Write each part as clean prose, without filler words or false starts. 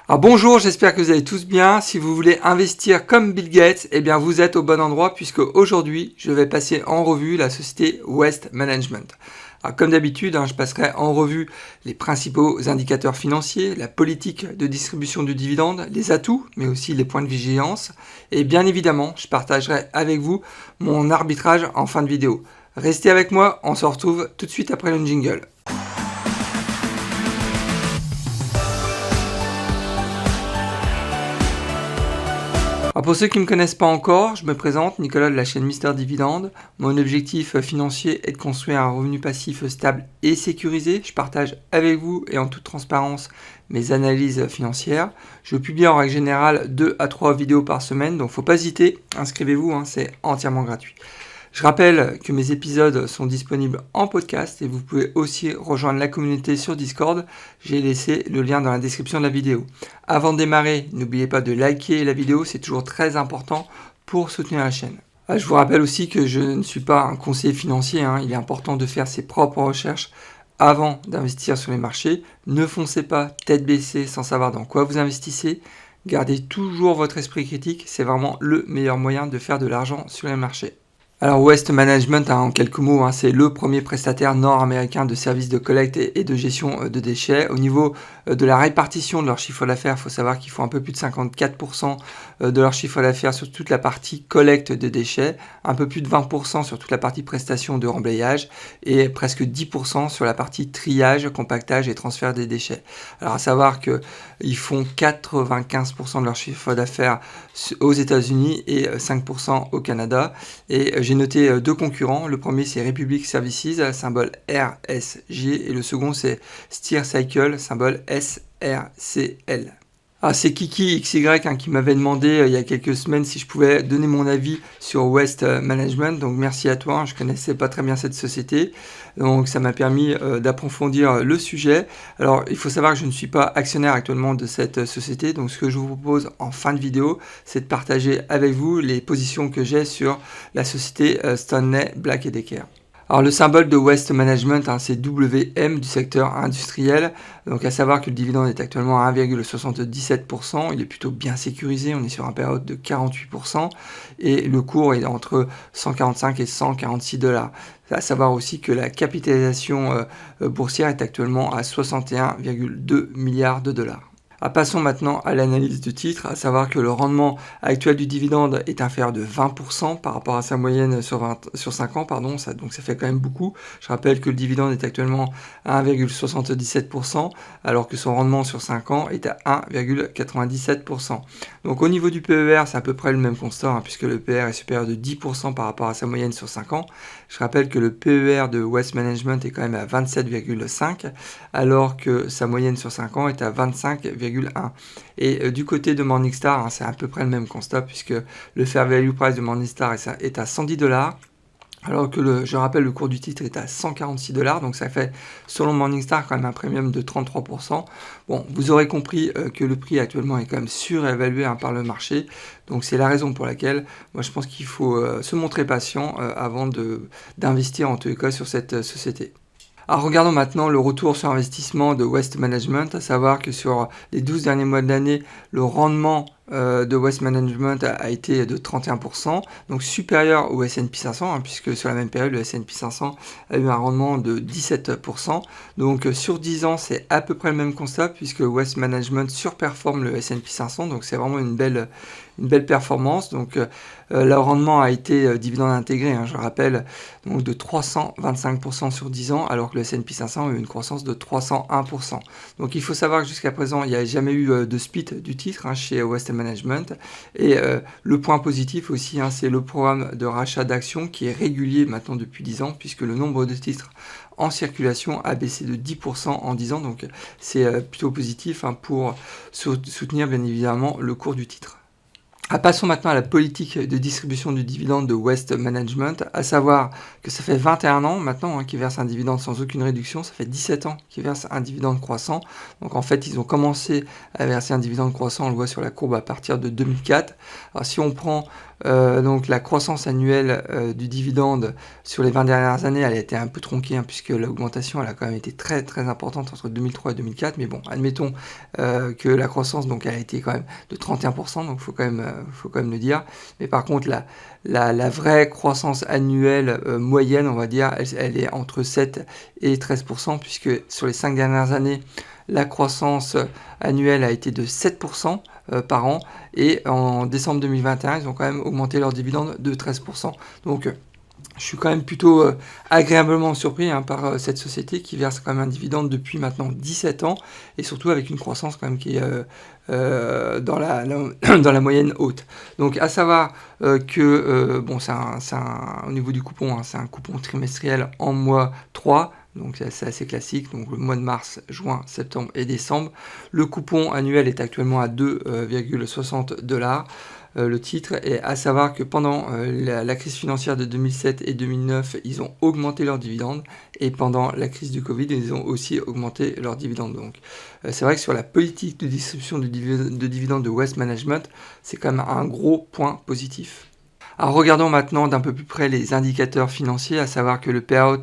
Alors bonjour, j'espère que vous allez tous bien. Si vous voulez investir comme Bill Gates, eh bien vous êtes au bon endroit puisque aujourd'hui, je vais passer en revue la société West Management. Alors comme d'habitude, je passerai en revue les principaux indicateurs financiers, la politique de distribution du dividende, les atouts, mais aussi les points de vigilance. Et bien évidemment, je partagerai avec vous mon arbitrage en fin de vidéo. Restez avec moi, on se retrouve tout de suite après le jingle. Alors pour ceux qui ne me connaissent pas encore, je me présente, Nicolas de la chaîne Mister Dividende. Mon objectif financier est de construire un revenu passif stable et sécurisé. Je partage avec vous et en toute transparence mes analyses financières. Je publie en règle générale 2 à 3 vidéos par semaine, donc faut pas hésiter, inscrivez-vous, c'est entièrement gratuit. Je rappelle que mes épisodes sont disponibles en podcast et vous pouvez aussi rejoindre la communauté sur Discord. J'ai laissé le lien dans la description de la vidéo. Avant de démarrer, n'oubliez pas de liker la vidéo, c'est toujours très important pour soutenir la chaîne. Je vous rappelle aussi que je ne suis pas un conseiller financier, il est important de faire ses propres recherches avant d'investir sur les marchés. Ne foncez pas tête baissée sans savoir dans quoi vous investissez. Gardez toujours votre esprit critique, c'est vraiment le meilleur moyen de faire de l'argent sur les marchés. Alors West Management, en quelques mots, c'est le premier prestataire nord-américain de services de collecte et de gestion de déchets. Au niveau de la répartition de leur chiffre d'affaires, il faut savoir qu'ils font un peu plus de 54% de leur chiffre d'affaires sur toute la partie collecte de déchets, un peu plus de 20% sur toute la partie prestation de remblayage et presque 10% sur la partie triage, compactage et transfert des déchets. Alors à savoir qu'ils font 95% de leur chiffre d'affaires aux États-Unis et 5% au Canada. Et j'ai noté 2 concurrents. Le premier, c'est Republic Services, symbole RSG, et le second, c'est Steer Cycle, symbole SRCL. C'est Kiki XY qui m'avait demandé il y a quelques semaines si je pouvais donner mon avis sur West Management. Donc merci à toi, je connaissais pas très bien cette société. Donc ça m'a permis d'approfondir le sujet. Alors il faut savoir que je ne suis pas actionnaire actuellement de cette société. Donc ce que je vous propose en fin de vidéo, c'est de partager avec vous les positions que j'ai sur la société Stanley Black & Decker. Alors le symbole de West Management, c'est WM du secteur industriel. Donc à savoir que le dividende est actuellement à 1,77%. Il est plutôt bien sécurisé. On est sur une période de 48%. Et le cours est entre 145 et 146 $. À savoir aussi que la capitalisation boursière est actuellement à 61,2 milliards de $. Passons maintenant à l'analyse du titre, à savoir que le rendement actuel du dividende est inférieur de 20% par rapport à sa moyenne sur 5 ans, donc ça fait quand même beaucoup. Je rappelle que le dividende est actuellement à 1,77%, alors que son rendement sur 5 ans est à 1,97%. Donc au niveau du PER, c'est à peu près le même constat, puisque le PER est supérieur de 10% par rapport à sa moyenne sur 5 ans. Je rappelle que le PER de West Management est quand même à 27,5, alors que sa moyenne sur 5 ans est à 25,1. Et du côté de Morningstar, c'est à peu près le même constat, puisque le fair value price de Morningstar est à 110 $, alors que je rappelle, le cours du titre est à 146 $, donc ça fait, selon Morningstar, quand même un premium de 33%. Bon, vous aurez compris que le prix actuellement est quand même surévalué par le marché, donc c'est la raison pour laquelle, moi je pense qu'il faut se montrer patient avant d'investir en tous les cas sur cette société. Alors regardons maintenant le retour sur investissement de West Management, à savoir que sur les 12 derniers mois de l'année, le rendement de West Management a été de 31%, donc supérieur au S&P 500, puisque sur la même période, le S&P 500 a eu un rendement de 17%. Donc sur 10 ans, c'est à peu près le même constat, puisque West Management surperforme le S&P 500, donc c'est vraiment une belle performance. Donc le rendement a été dividende intégré, je rappelle, donc de 325% sur 10 ans, alors que le S&P 500 a eu une croissance de 301%. Donc il faut savoir que jusqu'à présent, il n'y a jamais eu de split du titre chez West Management. Et le point positif aussi, c'est le programme de rachat d'actions qui est régulier maintenant depuis 10 ans, puisque le nombre de titres en circulation a baissé de 10% en 10 ans. Donc c'est plutôt positif pour soutenir bien évidemment le cours du titre. Passons maintenant à la politique de distribution du dividende de West Management, à savoir que ça fait 21 ans maintenant qu'ils versent un dividende sans aucune réduction, ça fait 17 ans qu'ils versent un dividende croissant. Donc en fait, ils ont commencé à verser un dividende croissant, on le voit sur la courbe à partir de 2004. Alors si on prend Donc la croissance annuelle du dividende sur les 20 dernières années, elle a été un peu tronquée, puisque l'augmentation elle a quand même été très très importante entre 2003 et 2004. Mais bon, admettons que la croissance donc elle a été quand même de 31%, donc faut quand même le dire. Mais par contre la vraie croissance annuelle moyenne, on va dire, elle est entre 7 et 13%, puisque sur les 5 dernières années, la croissance annuelle a été de 7% par an, et en décembre 2021, ils ont quand même augmenté leur dividende de 13%. Donc je suis quand même plutôt agréablement surpris par cette société qui verse quand même un dividende depuis maintenant 17 ans, et surtout avec une croissance quand même qui est dans la moyenne haute. Donc à savoir que bon, au niveau du coupon, c'est un coupon trimestriel en mois 3. Donc c'est assez classique, donc le mois de mars, juin, septembre et décembre. Le coupon annuel est actuellement à 2,60$. Le titre, et à savoir que pendant la crise financière de 2007 et 2009, ils ont augmenté leurs dividendes, et pendant la crise du Covid, ils ont aussi augmenté leurs dividendes. Donc c'est vrai que sur la politique de distribution de dividendes de Wealth Management, c'est quand même un gros point positif. Alors regardons maintenant d'un peu plus près les indicateurs financiers, à savoir que le payout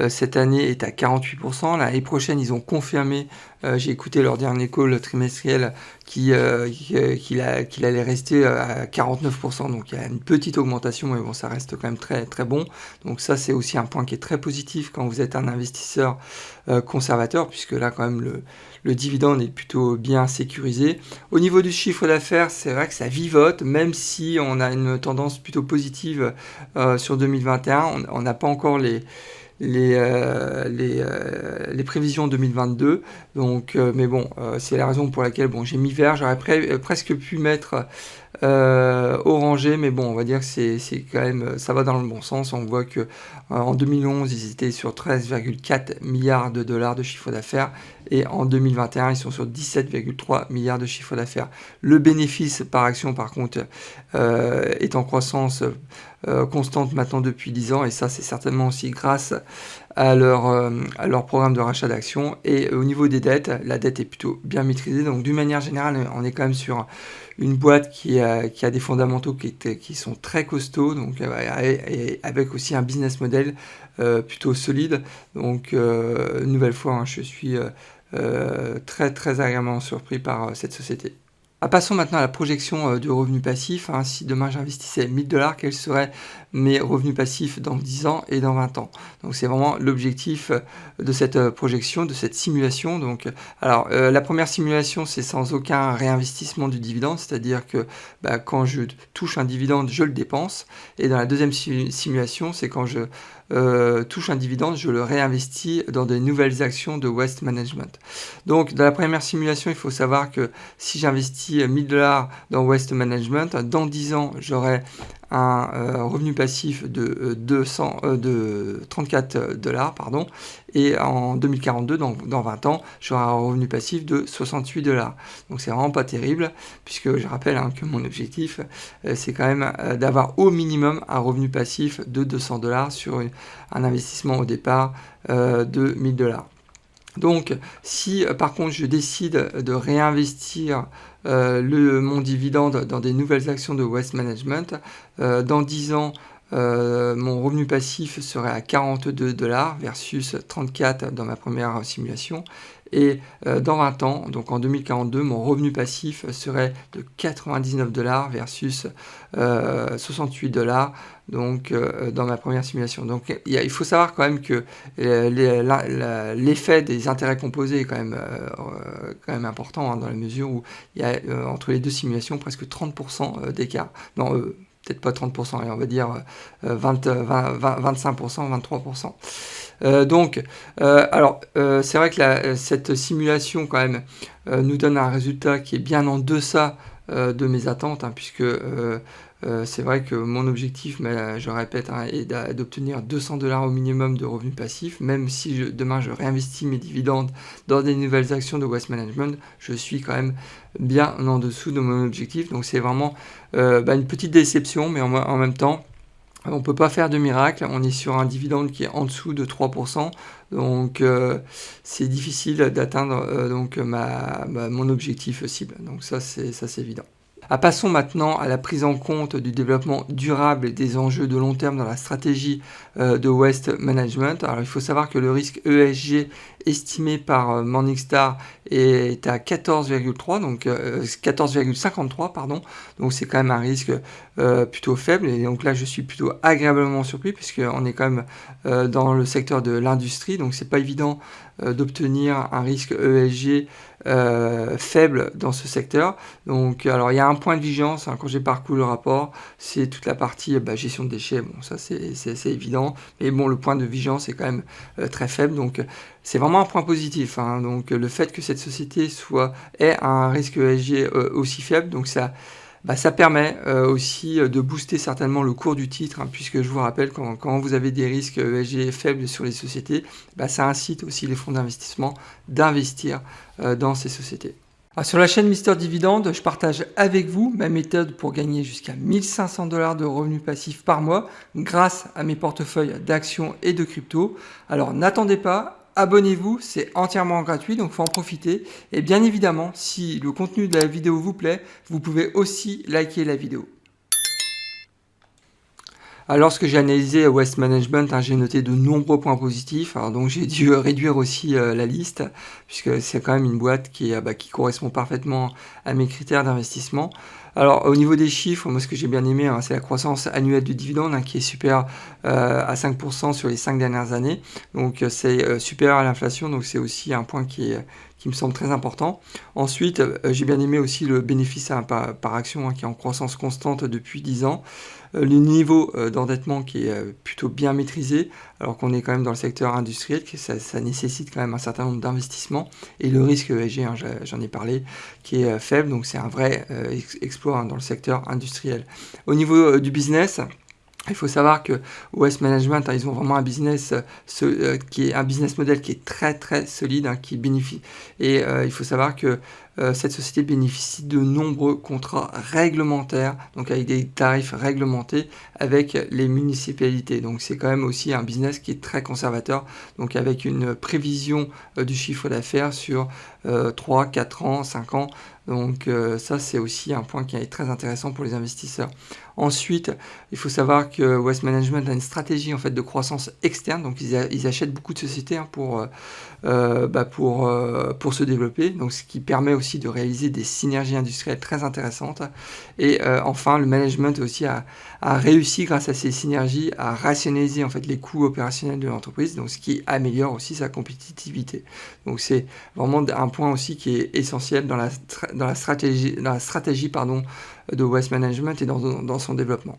cette année est à 48%. L'année prochaine, ils ont confirmé, j'ai écouté leur dernier call trimestriel, qu'il allait rester à 49%. Donc il y a une petite augmentation, mais bon, ça reste quand même très très bon. Donc ça, c'est aussi un point qui est très positif quand vous êtes un investisseur conservateur, puisque là quand même le dividende est plutôt bien sécurisé. Au niveau du chiffre d'affaires, c'est vrai que ça vivote, même si on a une tendance plutôt positive sur 2021. On n'a pas encore les prévisions 2022, donc mais bon, c'est la raison pour laquelle bon, j'ai mis vert. J'aurais presque pu mettre orangé, mais bon, on va dire que c'est quand même, ça va dans le bon sens. On voit que en 2011, ils étaient sur 13,4 milliards de dollars de chiffre d'affaires, et en 2021, ils sont sur 17,3 milliards de chiffre d'affaires. Le bénéfice par action, par contre, est en croissance constante maintenant depuis 10 ans, et ça, c'est certainement aussi grâce à leur programme de rachat d'actions. Et au niveau des dettes, la dette est plutôt bien maîtrisée. Donc d'une manière générale, on est quand même sur une boîte qui a des fondamentaux qui sont très costauds, donc et avec aussi un business model plutôt solide. Donc une nouvelle fois, je suis très très agréablement surpris par cette société. Passons maintenant à la projection du revenu passif. Si demain j'investissais 1000$, quels seraient mes revenus passifs dans 10 ans et dans 20 ans? Donc c'est vraiment l'objectif de cette projection, de cette simulation. Donc, alors la première simulation, c'est sans aucun réinvestissement du dividende, c'est-à-dire que quand je touche un dividende, je le dépense. Et dans la deuxième simulation, c'est quand je touche un dividende, je le réinvestis dans de nouvelles actions de Wealth Management. Donc dans la première simulation, il faut savoir que si j'investis 1000$ dans Wealth Management, dans 10 ans, j'aurai un revenu passif de 34$, pardon, et en 2042, dans 20 ans, j'aurai un revenu passif de 68$. Donc c'est vraiment pas terrible, puisque je rappelle que mon objectif, c'est quand même d'avoir au minimum un revenu passif de 200$ sur un investissement au départ de 1000$. Donc, si par contre je décide de réinvestir mon dividende dans des nouvelles actions de Wealth Management, dans 10 ans, mon revenu passif serait à 42$ versus 34$ dans ma première simulation. Et dans 20 ans, donc en 2042, mon revenu passif serait de 99$ versus 68$ donc, dans ma première simulation. Donc il faut savoir quand même que l'effet des intérêts composés est quand même important, dans la mesure où il y a entre les deux simulations presque 30% d'écart. Non, peut-être pas 30%, on va dire 25%, 23%. Alors, c'est vrai que cette simulation, quand même, nous donne un résultat qui est bien en deçà de mes attentes, puisque c'est vrai que mon objectif, je répète, est d'obtenir 200$ au minimum de revenus passifs. Même si demain je réinvestis mes dividendes dans des nouvelles actions de Wealth Management, je suis quand même bien en dessous de mon objectif. Donc c'est vraiment une petite déception, mais en même temps, on ne peut pas faire de miracle. On est sur un dividende qui est en dessous de 3%. Donc c'est difficile d'atteindre mon objectif cible. Donc ça c'est évident. Passons maintenant à la prise en compte du développement durable et des enjeux de long terme dans la stratégie de Waste Management. Alors il faut savoir que le risque ESG estimé par Morningstar est à 14,3, donc 14,53 pardon. Donc c'est quand même un risque plutôt faible, et donc là je suis plutôt agréablement surpris puisqu'on est quand même dans le secteur de l'industrie, donc c'est pas évident d'obtenir un risque ESG faible dans ce secteur. Donc alors il y a un point de vigilance quand j'ai parcouru le rapport, c'est toute la partie gestion de déchets. Bon, ça c'est évident, mais bon, le point de vigilance est quand même très faible, donc c'est vraiment un point positif, hein. Donc le fait que cette société ait un risque ESG aussi faible, donc ça permet aussi de booster certainement le cours du titre, hein, puisque je vous rappelle, quand vous avez des risques ESG faibles sur les sociétés, ça incite aussi les fonds d'investissement d'investir dans ces sociétés. Alors, sur la chaîne Mister Dividende, je partage avec vous ma méthode pour gagner jusqu'à 1 500 $ de revenus passifs par mois grâce à mes portefeuilles d'actions et de crypto. Alors n'attendez pas. Abonnez-vous, c'est entièrement gratuit, donc il faut en profiter. Et bien évidemment, si le contenu de la vidéo vous plaît, vous pouvez aussi liker la vidéo. Alors, lorsque j'ai analysé Waste Management, j'ai noté de nombreux points positifs. Alors, donc j'ai dû réduire aussi la liste, puisque c'est quand même une boîte qui correspond parfaitement à mes critères d'investissement. Alors au niveau des chiffres, moi ce que j'ai bien aimé, c'est la croissance annuelle du dividende qui est supérieure à 5% sur les 5 dernières années. Donc c'est supérieur à l'inflation, donc c'est aussi un point qui me semble très important. Ensuite, j'ai bien aimé aussi le bénéfice par action qui est en croissance constante depuis 10 ans. Le niveau d'endettement qui est plutôt bien maîtrisé, alors qu'on est quand même dans le secteur industriel, que ça nécessite quand même un certain nombre d'investissements. Et le risque ESG, j'en ai parlé, qui est faible, donc c'est un vrai exploit dans le secteur industriel. Au niveau du business, il faut savoir que Waste Management, ils ont vraiment un business qui est un business model qui est très très solide, qui bénéficie. Et il faut savoir que cette société bénéficie de nombreux contrats réglementaires, donc avec des tarifs réglementés avec les municipalités. Donc c'est quand même aussi un business qui est très conservateur, donc avec une prévision du chiffre d'affaires sur 3, 4 ans, 5 ans. Donc ça c'est aussi un point qui est très intéressant pour les investisseurs. Ensuite, il faut savoir que Waste Management a une stratégie en fait de croissance externe, donc ils achètent beaucoup de sociétés pour se développer, donc ce qui permet aussi de réaliser des synergies industrielles très intéressantes. Et enfin, le management aussi a réussi grâce à ces synergies à rationaliser en fait les coûts opérationnels de l'entreprise, donc ce qui améliore aussi sa compétitivité. Donc c'est vraiment un point aussi qui est essentiel dans la stratégie de Waste Management et dans son développement.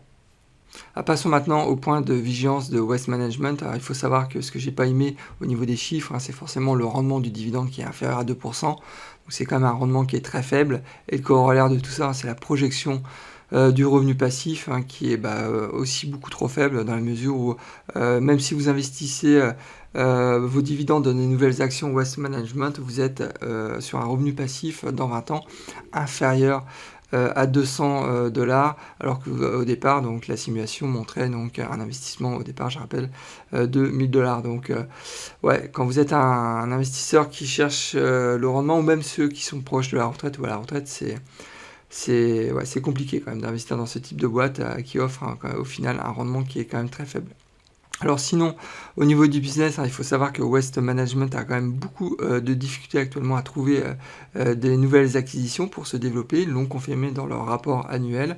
Passons maintenant au point de vigilance de Waste Management. Alors, il faut savoir que ce que j'ai pas aimé au niveau des chiffres, c'est forcément le rendement du dividende qui est inférieur à 2%. Donc c'est quand même un rendement qui est très faible. Et le corollaire de tout ça, c'est la projection du revenu passif qui est aussi beaucoup trop faible, dans la mesure où même si vous investissez vos dividendes dans des nouvelles actions Waste Management, vous êtes sur un revenu passif dans 20 ans inférieur à 200 $, alors qu'au départ, donc la simulation montrait donc un investissement au départ, je rappelle, de 1 000 $. Donc ouais, quand vous êtes un investisseur qui cherche le rendement, ou même ceux qui sont proches de la retraite ou à la retraite, c'est compliqué quand même d'investir dans ce type de boîte qui offre au final un rendement qui est quand même très faible. Alors sinon, au niveau du business, il faut savoir que Waste Management a quand même beaucoup de difficultés actuellement à trouver des nouvelles acquisitions pour se développer. Ils l'ont confirmé dans leur rapport annuel.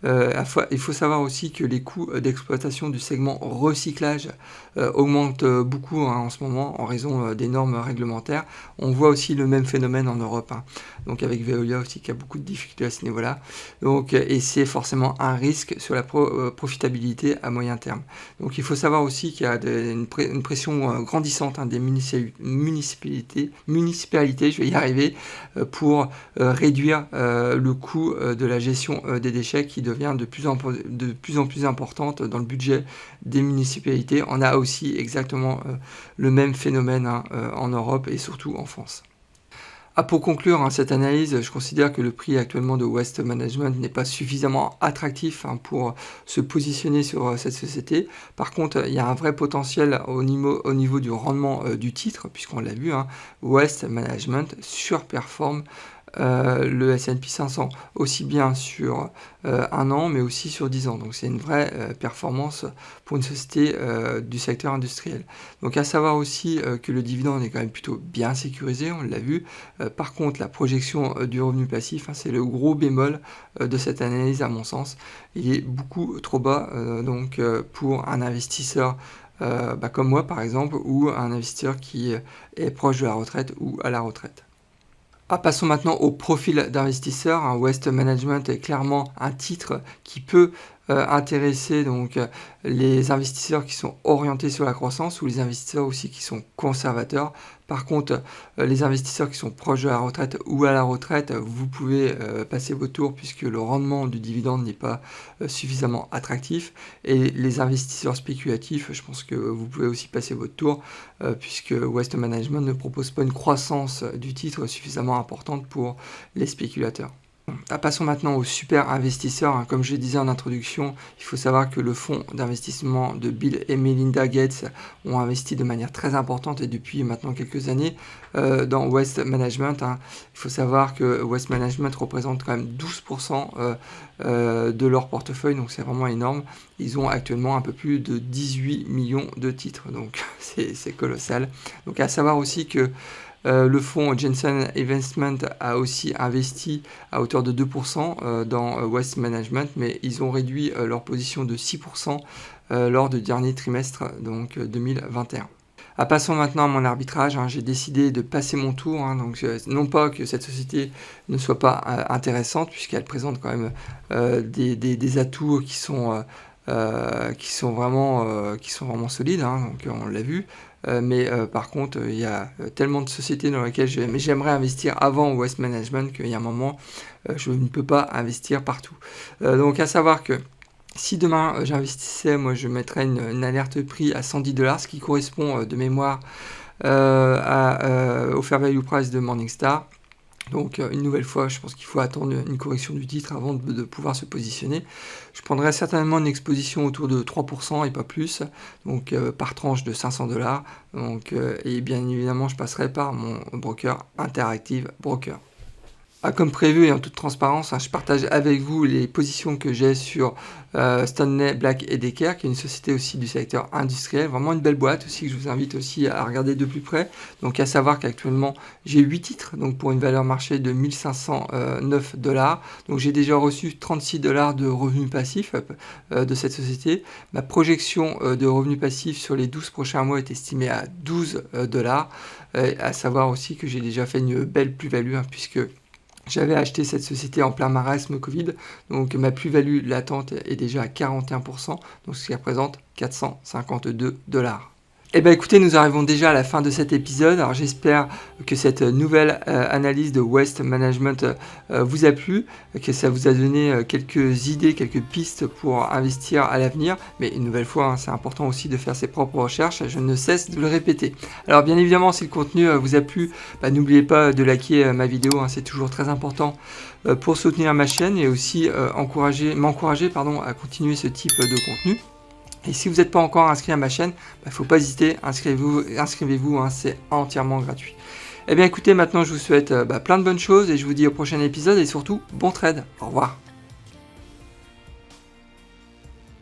Il faut savoir aussi que les coûts d'exploitation du segment recyclage augmentent beaucoup en ce moment en raison des normes réglementaires. On voit aussi le même phénomène en Europe, donc avec Veolia aussi qui a beaucoup de difficultés à ce niveau-là. Donc, et c'est forcément un risque sur la profitabilité à moyen terme. Donc il faut savoir aussi qu'il y a une pression grandissante des municipalités, je vais y arriver, pour réduire le coût de la gestion des déchets qui devient de plus en plus importante dans le budget des municipalités. On a aussi exactement le même phénomène en Europe et surtout en France. Pour conclure cette analyse, je considère que le prix actuellement de Waste Management n'est pas suffisamment attractif pour se positionner sur cette société. Par contre, il y a un vrai potentiel au niveau du rendement du titre, puisqu'on l'a vu, Waste Management surperforme le S&P 500 aussi bien sur 1 an mais aussi sur 10 ans. Donc c'est une vraie performance pour une société du secteur industriel. Donc à savoir aussi que le dividende est quand même plutôt bien sécurisé, on l'a vu. Par contre la projection du revenu passif, hein, c'est le gros bémol de cette analyse à mon sens. Il est beaucoup trop bas donc pour un investisseur comme moi par exemple, ou un investisseur qui est proche de la retraite ou à la retraite. Passons maintenant au profil d'investisseur. Wealth Management est clairement un titre qui peut intéresser donc les investisseurs qui sont orientés sur la croissance ou les investisseurs aussi qui sont conservateurs. Par contre, les investisseurs qui sont proches de la retraite ou à la retraite, vous pouvez passer vos tours puisque le rendement du dividende n'est pas suffisamment attractif. Et les investisseurs spéculatifs, je pense que vous pouvez aussi passer votre tour puisque Wealth Management ne propose pas une croissance du titre suffisamment importante pour les spéculateurs. Passons maintenant aux super investisseurs. Comme je le disais en introduction, il faut savoir que le fonds d'investissement de Bill et Melinda Gates ont investi de manière très importante et depuis maintenant quelques années dans Wealth Management. Il faut savoir que Wealth Management représente quand même 12% de leur portefeuille, donc c'est vraiment énorme. Ils ont actuellement un peu plus de 18 millions de titres, donc c'est colossal. Donc à savoir aussi que le fonds Jensen Investment a aussi investi à hauteur de 2% dans Wealth Management, mais ils ont réduit leur position de 6% lors du dernier trimestre, donc 2021. Passons maintenant à mon arbitrage. J'ai décidé de passer mon tour, donc non pas que cette société ne soit pas intéressante, puisqu'elle présente quand même des atouts qui sont vraiment solides, donc on l'a vu. Mais par contre, il y a tellement de sociétés dans lesquelles j'aimerais investir avant Wealth Management qu'il y a un moment, je ne peux pas investir partout. Donc à savoir que si demain j'investissais, moi je mettrais une alerte prix à $110, ce qui correspond de mémoire au fair value price de Morningstar. Donc une nouvelle fois, je pense qu'il faut attendre une correction du titre avant de pouvoir se positionner. Je prendrai certainement une exposition autour de 3% et pas plus, donc par tranche de $500. Donc, et bien évidemment, je passerai par mon broker Interactive Broker. Comme prévu et en toute transparence, je partage avec vous les positions que j'ai sur Stanley Black & Decker, qui est une société aussi du secteur industriel, vraiment une belle boîte aussi que je vous invite aussi à regarder de plus près. Donc à savoir qu'actuellement j'ai 8 titres, donc pour une valeur marché de $1509. Donc j'ai déjà reçu $36 de revenus passifs de cette société. Ma projection de revenus passifs sur les 12 prochains mois est estimée à $12. À savoir aussi que j'ai déjà fait une belle plus-value puisque j'avais acheté cette société en plein marasme Covid, donc ma plus-value latente est déjà à 41%, donc ce qui représente $452. Eh bien écoutez, nous arrivons déjà à la fin de cet épisode. Alors j'espère que cette nouvelle analyse de Wealth Management vous a plu, que ça vous a donné quelques idées, quelques pistes pour investir à l'avenir. Mais une nouvelle fois, c'est important aussi de faire ses propres recherches, je ne cesse de le répéter. Alors bien évidemment, si le contenu vous a plu, n'oubliez pas de liker ma vidéo, c'est toujours très important pour soutenir ma chaîne et aussi m'encourager à continuer ce type de contenu. Et si vous n'êtes pas encore inscrit à ma chaîne, il ne faut pas hésiter, inscrivez-vous, c'est entièrement gratuit. Eh bien écoutez, maintenant je vous souhaite plein de bonnes choses et je vous dis au prochain épisode et surtout, bon trade. Au revoir.